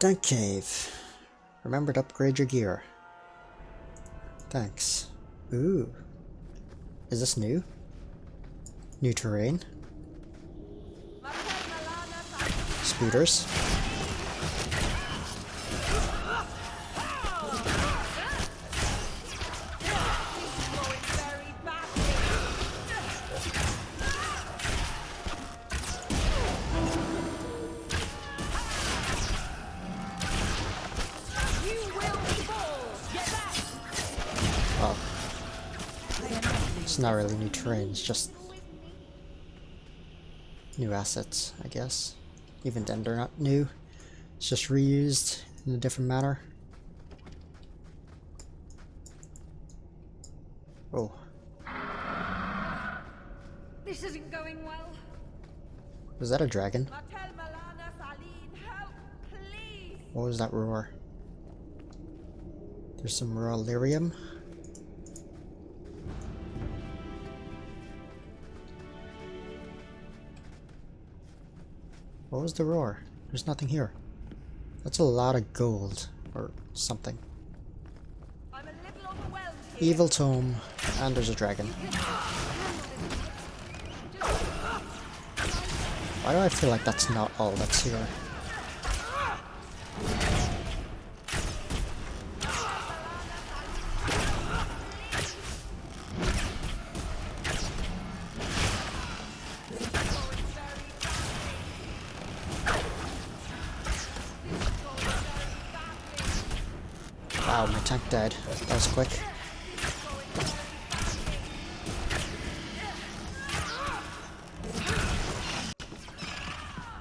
Dank Cave. Remember to upgrade your gear. Thanks. Ooh. Is this new? New terrain? Scooters? Oh. It's not really new terrain, it's just new assets, I guess. Even then they're not new. It's just reused in a different manner. Oh. This isn't going well. Was that a dragon? Martel Malana Saline, help, please! What was that roar? There's some raw lyrium. What was the roar? There's nothing here. That's a lot of gold or something. I'm a little overwhelmed here. Evil tome, and there's a dragon. Why do I feel like that's not all that's here? Wow, my tank died. That was quick.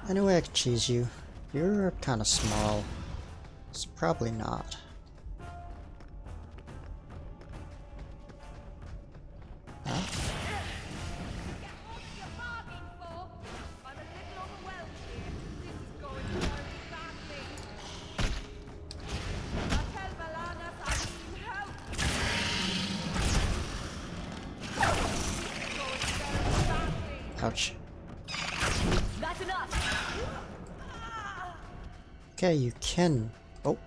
Anyway, I could cheese you. You're kind of small, so probably not. Huh? Ouch. That's enough! Okay, you can... Oh.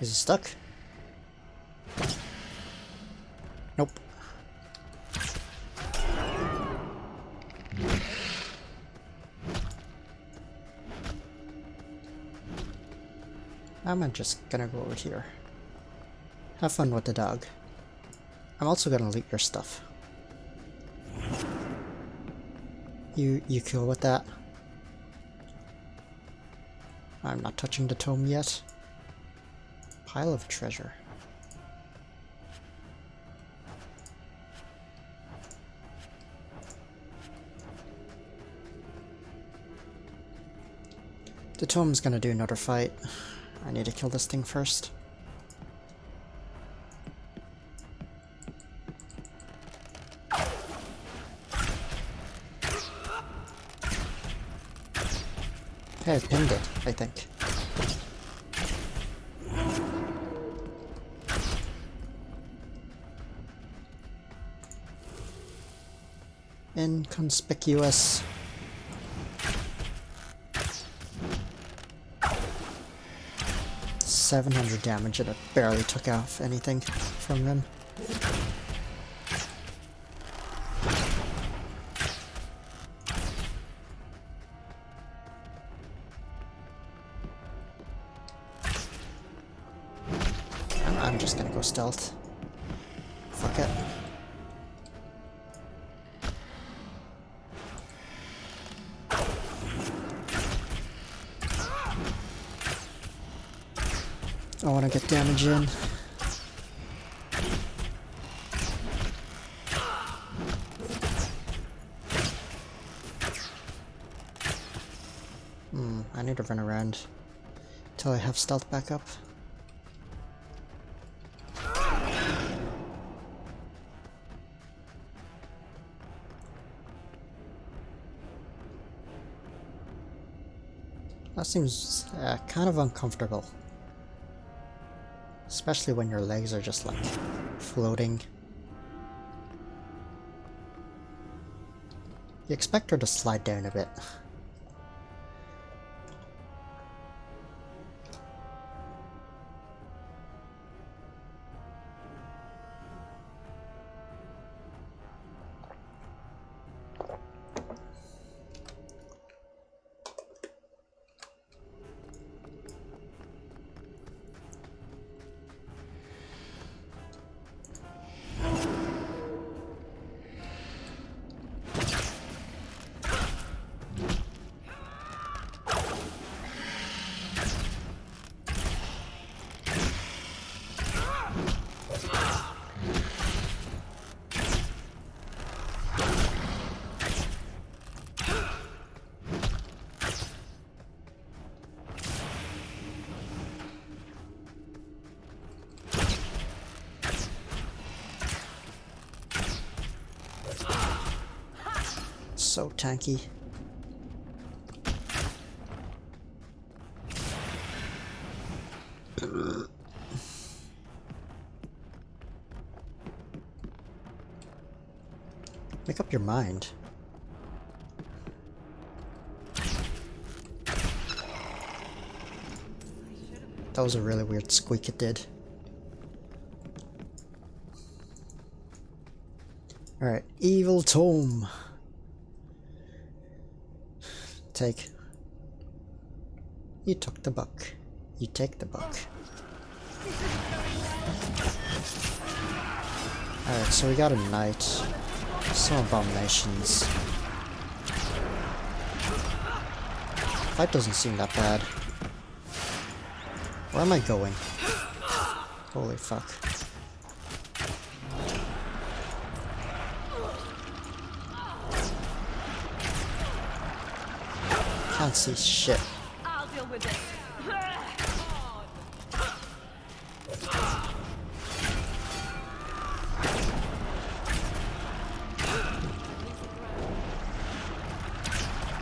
Is it stuck? Nope. I'm just gonna go over here. Have fun with the dog. I'm also gonna loot your stuff. You cool with that? I'm not touching the tome yet. Pile of treasure. The tome's gonna do another fight. I need to kill this thing first. Okay, I pinned it, I think. Inconspicuous. $700 damage and it barely took off anything from him. I'm just gonna go stealth. Fuck it. I want to get damage in. I need to run around till I have stealth back up. That seems kind of uncomfortable. Especially when your legs are just like floating. You expect her to slide down a bit. so tanky. Make up your mind. That was a really weird squeak it did. Alright, Evil Tome. Take. You took the buck. You take the buck. Alright, so we got a knight. Some abominations. Fight doesn't seem that bad. Where am I going? Holy fuck. Can't see shit. I'll deal with it.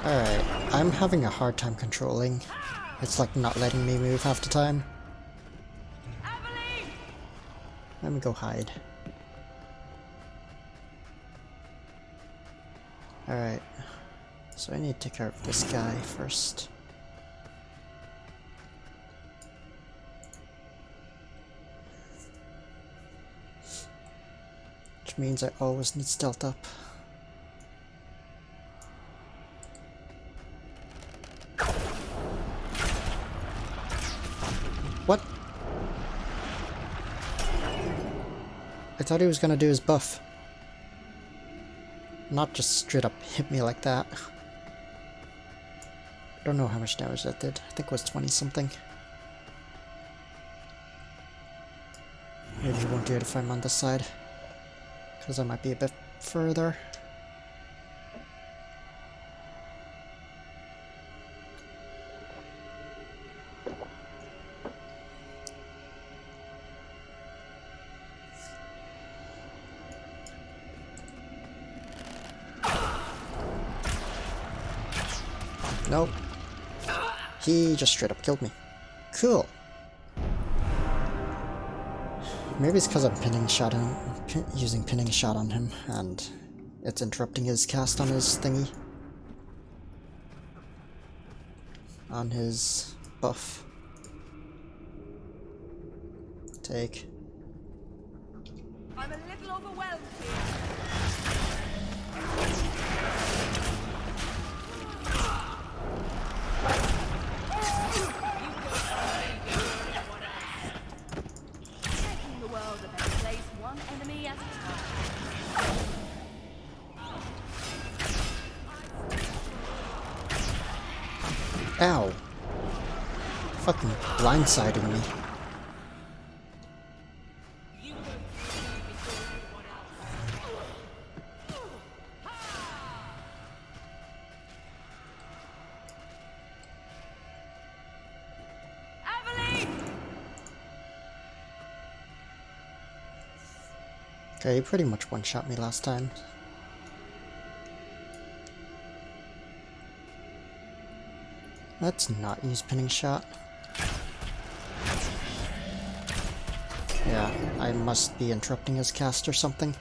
Alright, I'm having a hard time controlling. It's like not letting me move half the time. Aveline! Let me go hide. Alright, so I need to take care of this guy first. Which means I always need stealth up. What? I thought he was gonna do his buff. Not just straight up hit me like that. I don't know how much damage that did. I think it was 20 something. Maybe he won't do it if I'm on this side. Because I might be a bit further. Nope. He just straight up killed me. Cool. Maybe it's because I'm using pinning shot on him, and it's interrupting his cast on his thingy. On his buff. Take. I'm a little overwhelmed here. Making the world a better place, one enemy at a time. Ow! Fucking blindsiding me. Aveline! Okay, he pretty much one-shot me last time. Let's not use pinning shot. Yeah, I must be interrupting his cast or something.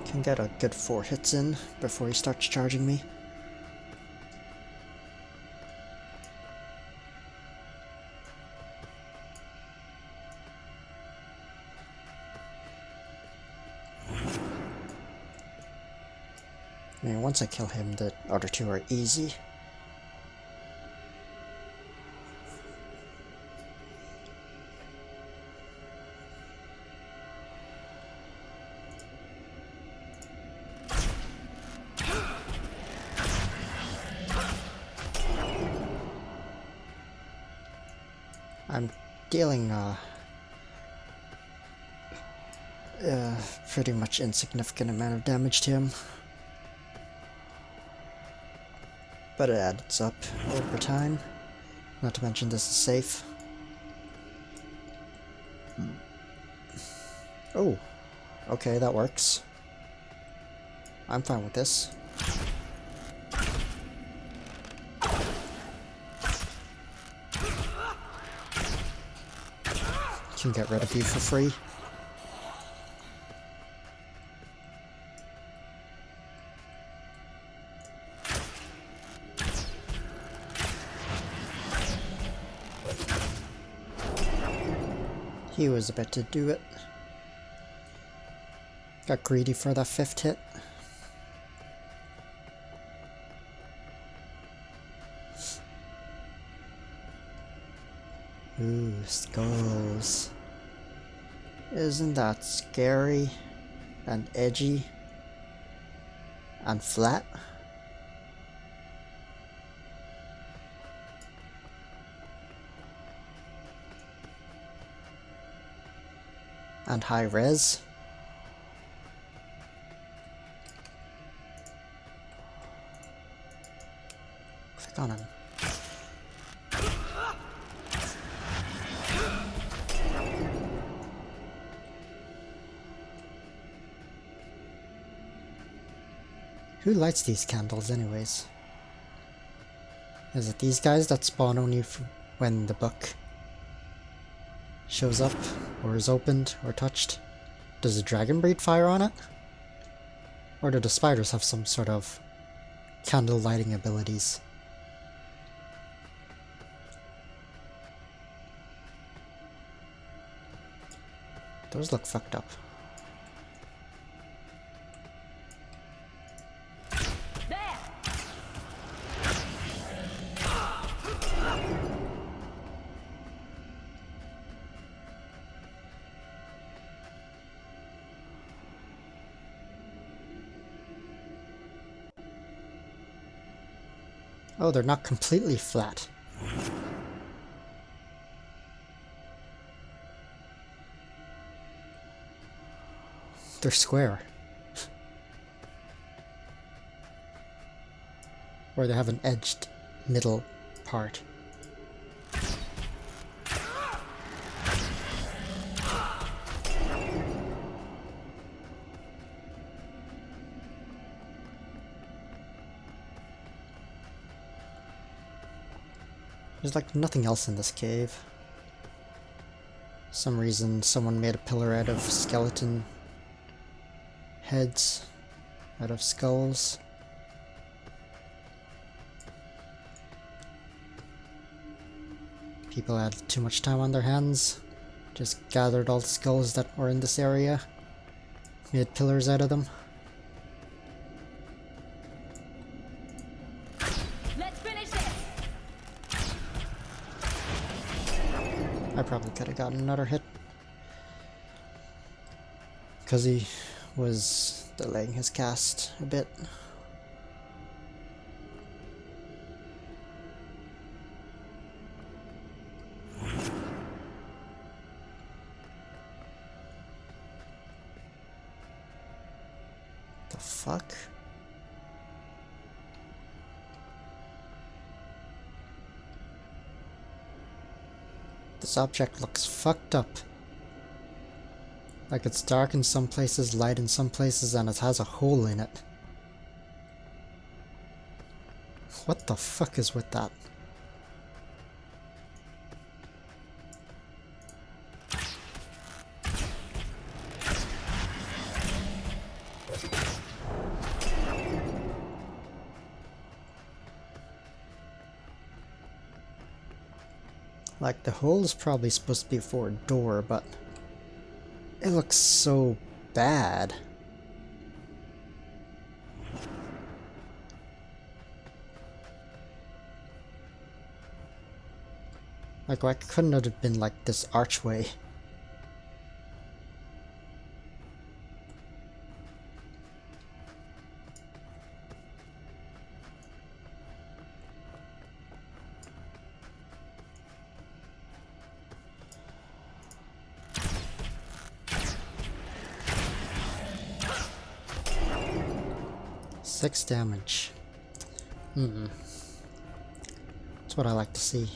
Can get a good 4 hits in before he starts charging me. I mean, once I kill him, the other two are easy. I'm dealing pretty much insignificant amount of damage to him. But it adds up over time. Not to mention this is safe. Oh, okay, that works. I'm fine with this. Can get rid of you for free. He was about to do it. Got greedy for that 5th hit. Ooh, skulls. Isn't that scary and edgy and flat? And high res. Click on him. Who lights these candles anyways? Is it these guys that spawn only when the book shows up, or is opened, or touched? Does the dragon breathe fire on it? Or do the spiders have some sort of candle lighting abilities? Those look fucked up. Oh, they're not completely flat. They're square. Or they have an edged middle part. There's like nothing else in this cave. Some reason someone made a pillar out of skeleton heads, out of skulls. People had too much time on their hands. Just gathered all the skulls that were in this area. Made pillars out of them. I probably could have gotten another hit. Because he was delaying his cast a bit. The fuck? This object looks fucked up. Like it's dark in some places, light in some places, and it has a hole in it. What the fuck is with that? Like, the hole is probably supposed to be for a door, but it looks so bad. Like, why couldn't it have been like this archway? 6 damage. That's what I like to see.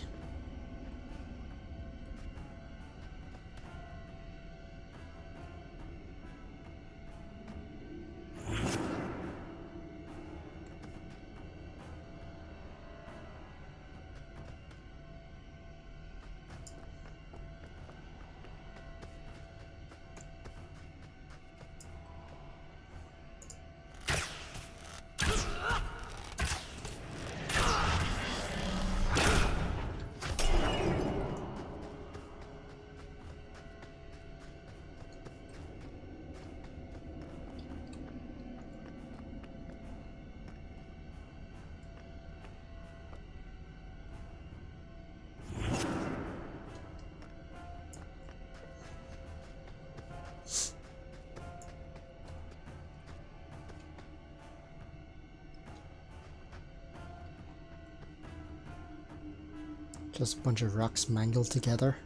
Just a bunch of rocks mangled together.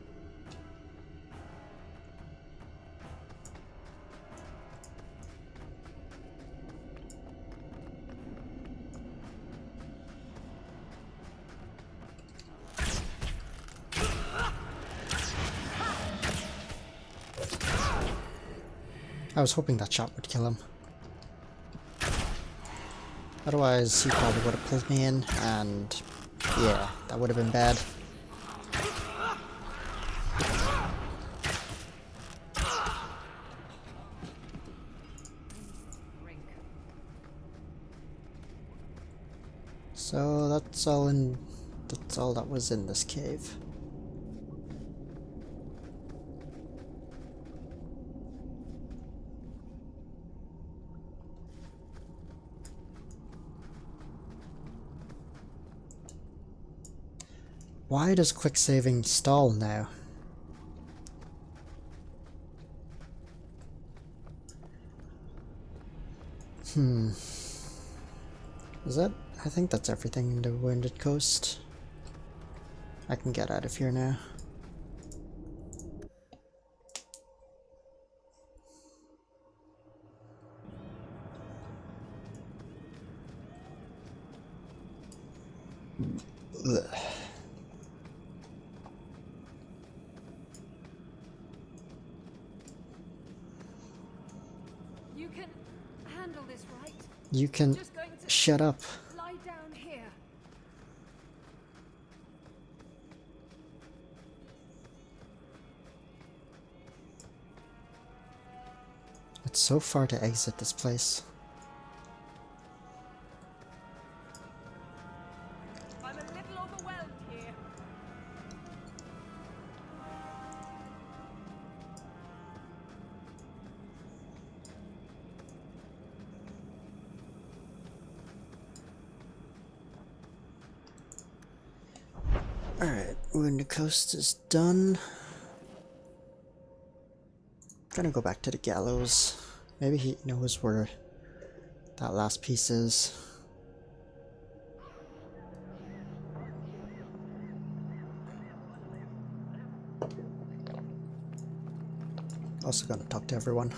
I was hoping that shot would kill him. Otherwise, he probably would have pulled me in, and yeah, that would have been bad. So that's all that was in this cave. Why does quick saving stall now? Is that? I think that's everything in the Wounded Coast. I can get out of here now. Ugh. You can handle this, right? You can Just going to shut up. lie down here. It's so far to exit this place. I'm a little overwhelmed here. Alright, Wounded Coast is done. Gonna go back to the gallows. Maybe he knows where that last piece is. Also gonna talk to everyone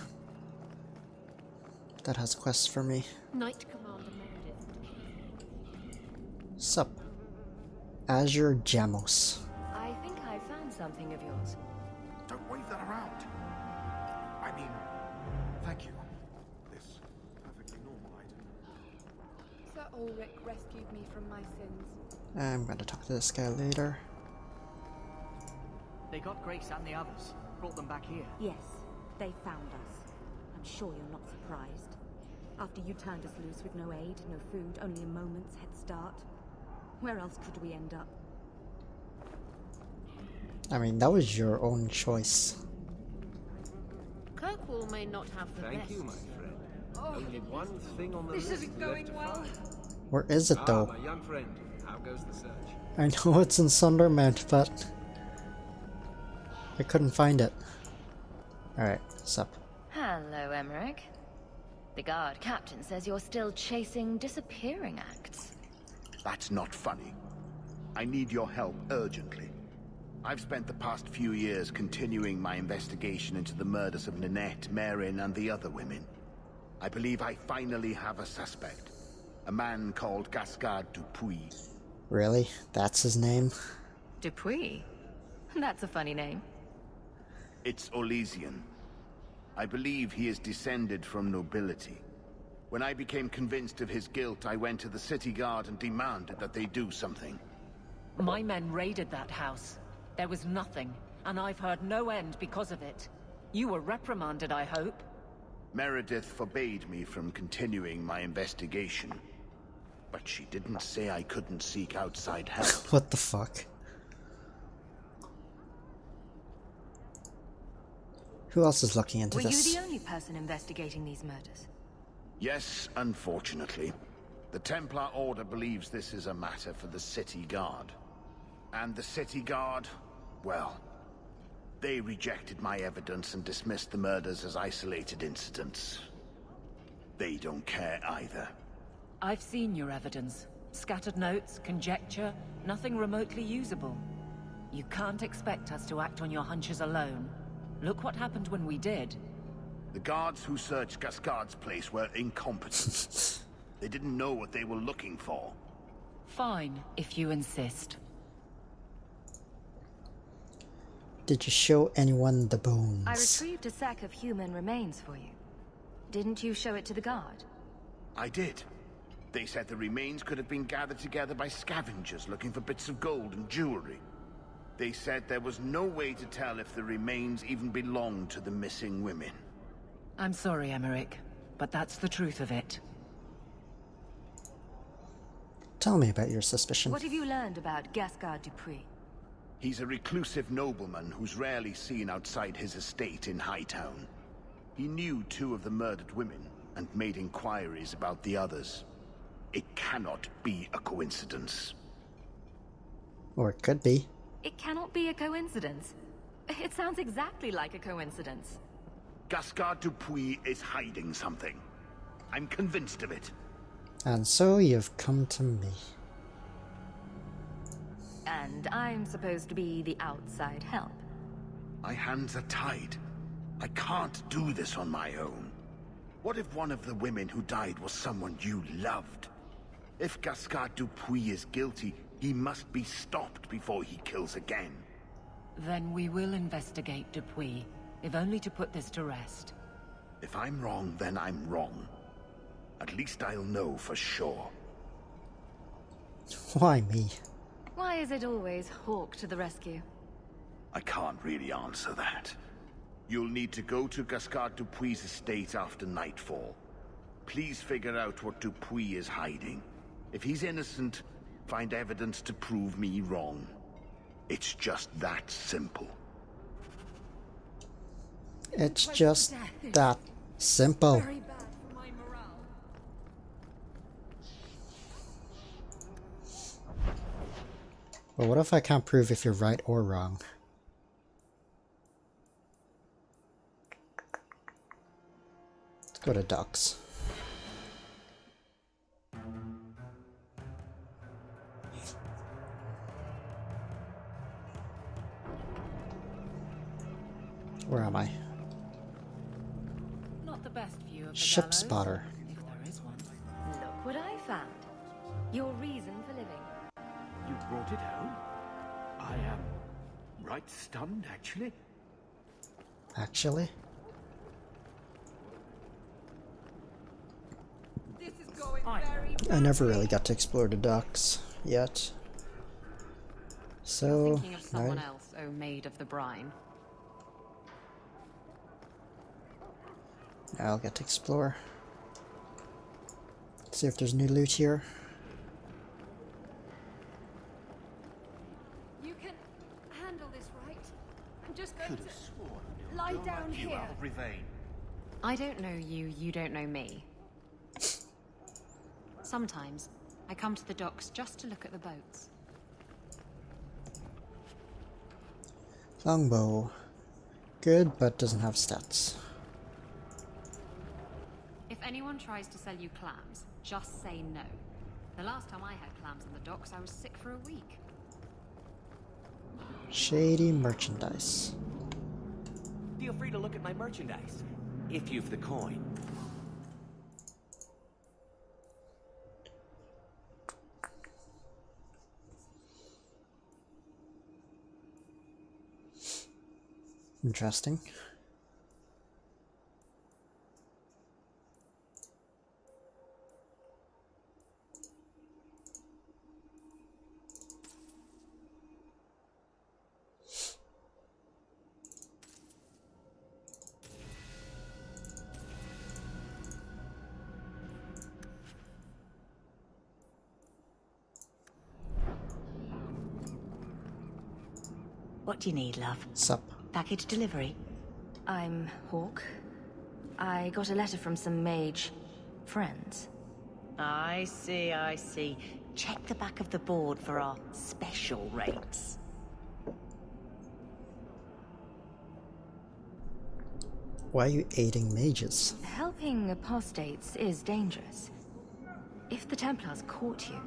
that has quests for me. Knight Commander Meredith. Sup? Azure Jamos. I think I found something of yours. Don't wave that around. I mean, thank you. This perfectly normal item. Sir Ulrich rescued me from my sins. I'm gonna talk to this guy later. They got Grace and the others, brought them back here. Yes, they found us. I'm sure you're not surprised. After you turned us loose with no aid, no food, only a moment's head start. Where else could we end up? I mean, that was your own choice. Kirkwall may not have the Thank best. you, my friend. Only one thing on the This list isn't left going to well. find. Where is it though? My young friend, how goes the search? I know it's in Sundermount, but I couldn't find it. Alright, sup? Hello, Emmerich. The guard captain says you're still chasing disappearing acts. That's not funny. I need your help urgently. I've spent the past few years continuing my investigation into the murders of Ninette, Marin, and the other women. I believe I finally have a suspect. A man called Gascard Dupuis. Really? That's his name? Dupuis? That's a funny name. It's Orlesian. I believe he is descended from nobility. When I became convinced of his guilt, I went to the city guard and demanded that they do something. My men raided that house. There was nothing, and I've heard no end because of it. You were reprimanded, I hope? Meredith forbade me from continuing my investigation. But she didn't say I couldn't seek outside help. What the fuck? Who else is looking into Were this? you the only person investigating these murders? Yes, unfortunately. The Templar Order believes this is a matter for the City Guard. And the City Guard, well, they rejected my evidence and dismissed the murders as isolated incidents. They don't care either. I've seen your evidence. Scattered notes, conjecture, nothing remotely usable. You can't expect us to act on your hunches alone. Look what happened when we did. The guards who searched Gascard's place were incompetent. They didn't know what they were looking for. Fine, if you insist. Did you show anyone the bones? I retrieved a sack of human remains for you. Didn't you show it to the guard? I did. They said the remains could have been gathered together by scavengers looking for bits of gold and jewelry. They said there was no way to tell if the remains even belonged to the missing women. I'm sorry, Emmerich, but that's the truth of it. Tell me about your suspicion. What have you learned about Gascard Dupuis? He's a reclusive nobleman who's rarely seen outside his estate in Hightown. He knew 2 of the murdered women and made inquiries about the others. It cannot be a coincidence. Or it could be. It cannot be a coincidence. It sounds exactly like a coincidence. Gascard Dupuis is hiding something. I'm convinced of it. And so you've come to me. And I'm supposed to be the outside help. My hands are tied. I can't do this on my own. What if one of the women who died was someone you loved? If Gascard Dupuis is guilty, he must be stopped before he kills again. Then we will investigate Dupuis, if only to put this to rest. If I'm wrong, then I'm wrong. At least I'll know for sure. Why me? Why is it always Hawk to the rescue? I can't really answer that. You'll need to go to Gascard Dupuis' estate after nightfall. Please figure out what Dupuis is hiding. If he's innocent, find evidence to prove me wrong. It's just that simple. It's just that simple. Very bad for my morale. But what if I can't prove if you're right or wrong? Let's go to Docks. Where am I? Not the best view of the Ship gallows, spotter. if there is one. Look what I found. Your reason for living. You brought it home? I am right stunned, actually. Actually? This is going Fine. very I never really got to explore the docks yet. So, Thinking of someone right? else, O maid of the brine. I'll get to explore. See if there's new loot here. You can handle this, right? I'm just going Could have to sworn lie down you here. out of Rivain. I don't know you, you don't know me. Sometimes, I come to the docks just to look at the boats. Longbow. Good, but doesn't have stats. If anyone tries to sell you clams, just say no. The last time I had clams on the docks, I was sick for a week. Shady merchandise. Feel free to look at my merchandise, if you've the coin. Interesting. What do you need, love? Sup? Package delivery? I'm Hawk. I got a letter from some mage friends. I see, I see. Check the back of the board for our special rates. Why are you aiding mages? Helping apostates is dangerous. If the Templars caught you...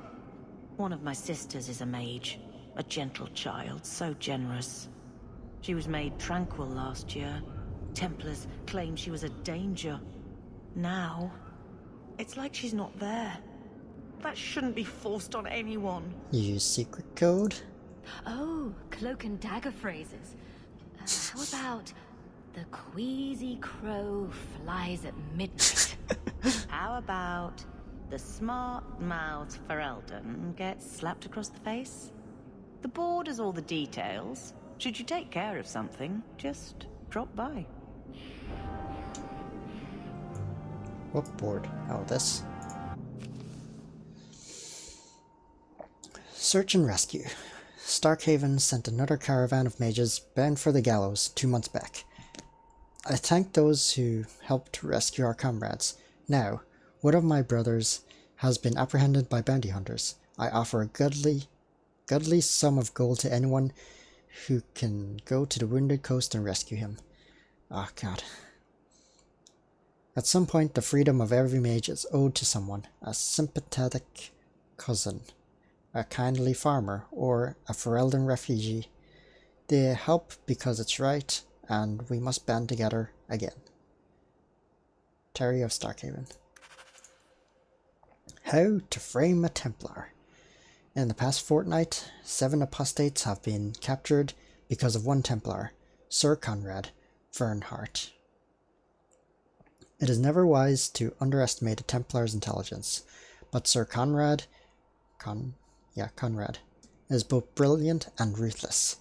One of my sisters is a mage. A gentle child, so generous. She was made tranquil last year. Templars claimed she was a danger. Now, it's like she's not there. That shouldn't be forced on anyone. You use secret code? Oh, cloak and dagger phrases. How about... The queasy crow flies at midnight? How about... The smart-mouthed Ferelden gets slapped across the face? The board has all the details. Should you take care of something, just drop by. What board? Oh, this. Search and rescue. Starkhaven sent another caravan of mages bound for the gallows 2 months back. I thank those who helped rescue our comrades. Now, one of my brothers has been apprehended by bounty hunters. I offer a goodly sum of gold to anyone who can go to the Wounded Coast and rescue him. Oh god. At some point, the freedom of every mage is owed to someone, a sympathetic cousin, a kindly farmer, or a Ferelden refugee. They help because it's right, and we must band together again. Terry of Starkhaven. How to frame a Templar. In the past fortnight, 7 apostates have been captured because of one Templar, Sir Conrad Fernhart. It is never wise to underestimate a Templar's intelligence, but Sir Conrad is both brilliant and ruthless.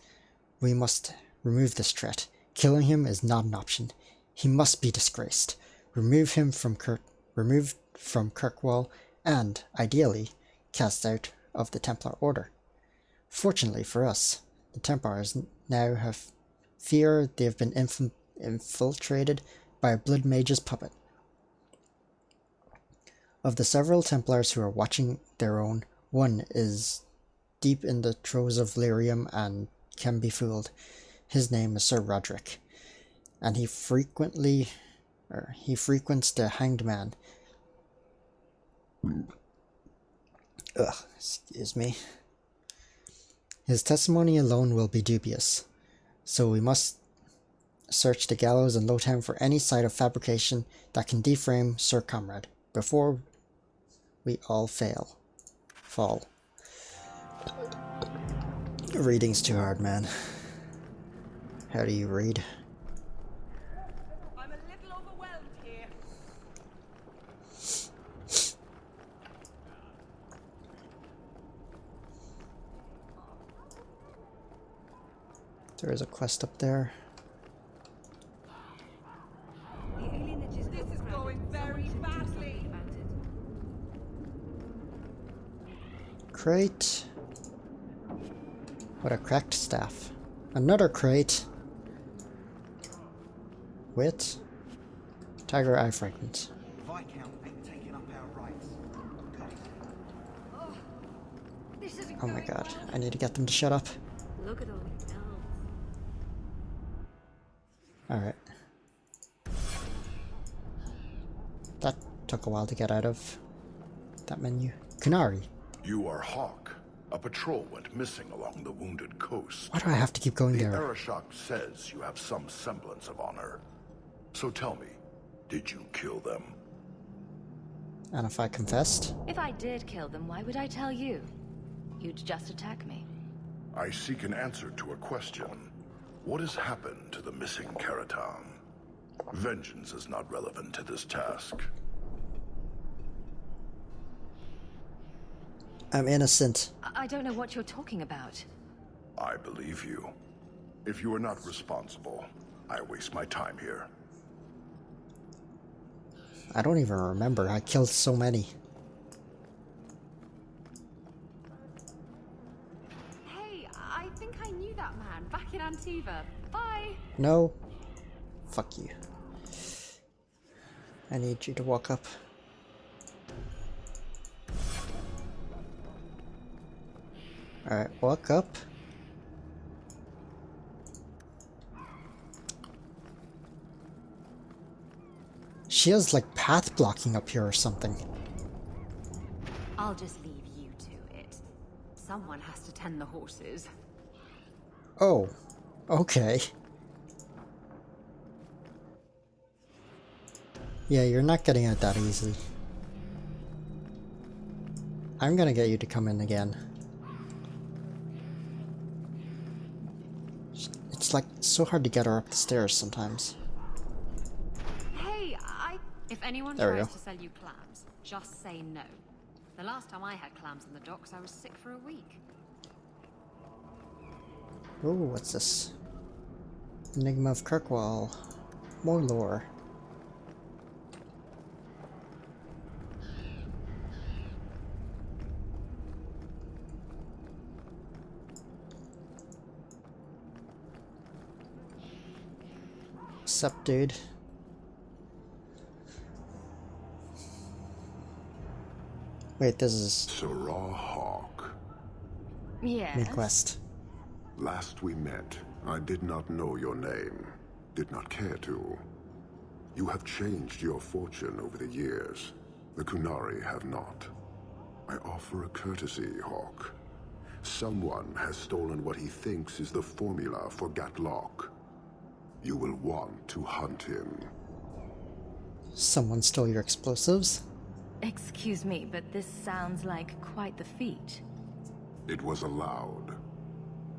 We must remove this threat. Killing him is not an option. He must be disgraced. Removed from Kirkwall, and, ideally, cast out of the Templar Order. Fortunately for us, the Templars now have fear they have been infiltrated by a Blood Mage's puppet. Of the several Templars who are watching their own, one is deep in the throes of lyrium and can be fooled. His name is Sir Roderick, and he frequents the Hanged Man. Excuse me. His testimony alone will be dubious, so we must search the gallows in Lowtown for any site of fabrication that can deframe Sir Conrad before we all fall. Reading's too hard, man. How do you read? I'm a little overwhelmed here. There is a quest up there. This is going very badly. Crate. What a cracked staff. Another crate. With Tiger Eye Fragment. Viscount ain't taking up our rights. Oh my god, I need to get them to shut up. Look at all these elves. Alright. That took a while to get out of that menu. Kunari. You are Hawk. A patrol went missing along the Wounded Coast. Why do I have to keep going there? The Arishok says you have some semblance of honor. So tell me, did you kill them? And if I confessed? If I did kill them, why would I tell you? You'd just attack me. I seek an answer to a question. What has happened to the missing Keratam? Vengeance is not relevant to this task. I'm innocent. I don't know what you're talking about. I believe you. If you are not responsible, I waste my time here. I don't even remember. I killed so many. Hey, I think I knew that man back in Antiva. Bye! No. Fuck you. I need you to walk up. Alright, walk up. She has like path blocking up here or something. I'll just leave you to it. Someone has to tend the horses. Oh, okay. Yeah, you're not getting it that easily. I'm gonna get you to come in again. It's like so hard to get her up the stairs sometimes. Hey, If anyone There we tries go. to sell you clams, just say no. The last time I had clams in the docks, I was sick for a week. Oh, what's this? Enigma of Kirkwall. More lore. Sup, dude? Wait, this is Sarah Hawk. Yes. main quest. Last we met, I did not know your name. Did not care to. You have changed your fortune over the years. The Qunari have not. I offer a courtesy, Hawk. Someone has stolen what he thinks is the formula for Gatlok. You will want to hunt him. Someone stole your explosives? Excuse me, but this sounds like quite the feat. It was allowed.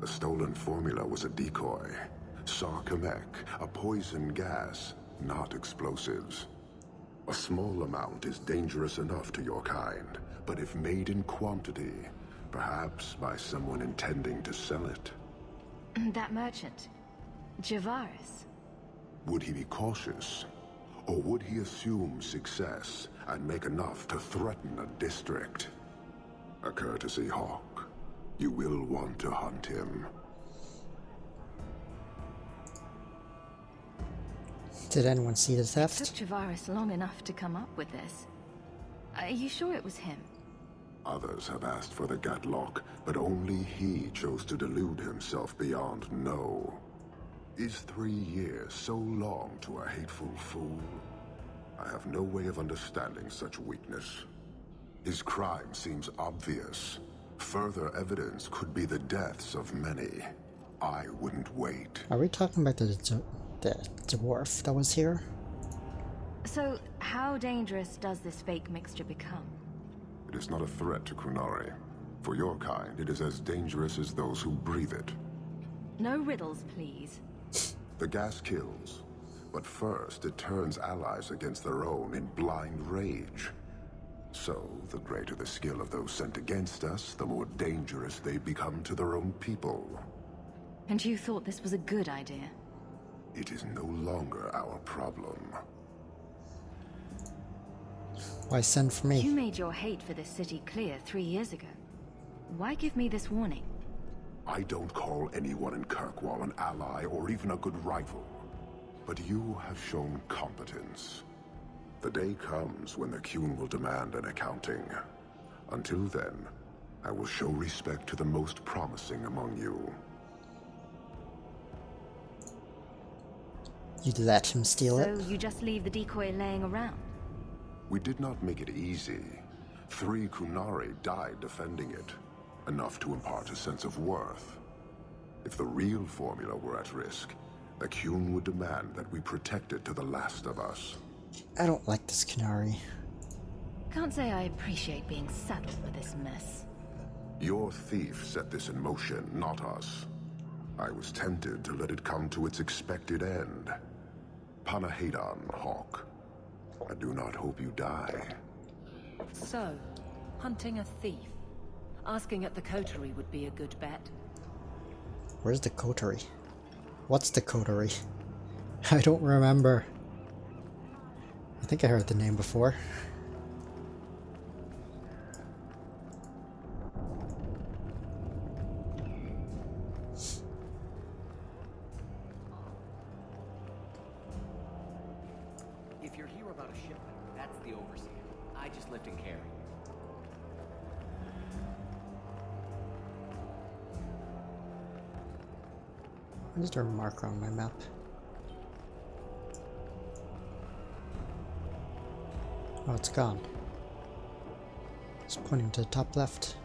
The stolen formula was a decoy. Sarkamek, a poison gas, not explosives. A small amount is dangerous enough to your kind, but if made in quantity, perhaps by someone intending to sell it. That merchant, Javaris. Would he be cautious? Or would he assume success and make enough to threaten a district? A courtesy, Hawk. You will want to hunt him. Did anyone see the It theft? took Javaris long enough to come up with this. Are you sure it was him? Others have asked for the Gatlok, but only he chose to delude himself beyond no. Is 3 years so long to a hateful fool? I have no way of understanding such weakness. His crime seems obvious. Further evidence could be the deaths of many. I wouldn't wait. Are we talking about the dwarf that was here? So, how dangerous does this fake mixture become? It is not a threat to Qunari. For your kind, it is as dangerous as those who breathe it. No riddles, please. The gas kills, but first it turns allies against their own in blind rage. So, the greater the skill of those sent against us, the more dangerous they become to their own people. And you thought this was a good idea? It is no longer our problem. Why send for You me? made your hate for this city clear 3 years ago. Why give me this warning? I don't call anyone in Kirkwall an ally or even a good rival. But you have shown competence. The day comes when the Qun will demand an accounting. Until then, I will show respect to the most promising among you. You'd let him steal So it? you just leave the decoy laying around? We did not make it easy. 3 Qunari died defending it. Enough to impart a sense of worth. If the real formula were at risk, the Qun would demand that we protect it to the last of us. I don't like this Qunari. Can't say I appreciate being saddled with this mess. Your thief set this in motion, not us. I was tempted to let it come to its expected end. Panahedon, Hawk. I do not hope you die. So, hunting a thief. Asking at the coterie would be a good bet. Where's the coterie? What's the coterie? I don't remember. I think I heard the name before. If you're here about a shipment, that's the overseer. I just lift and carry. Why is there a marker on my map? Oh, it's gone. It's pointing to the top left.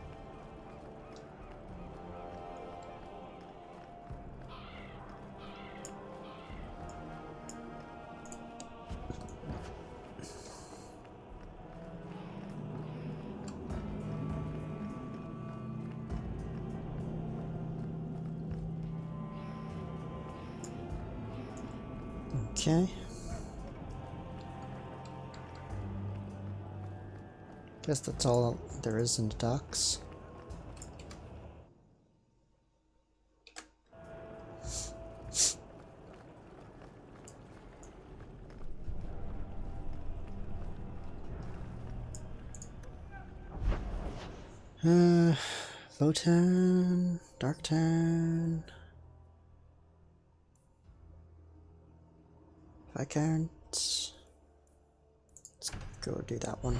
Okay. Guess that's all there is in the docks. Low turn, dark turn. If I can't, let's go do that one.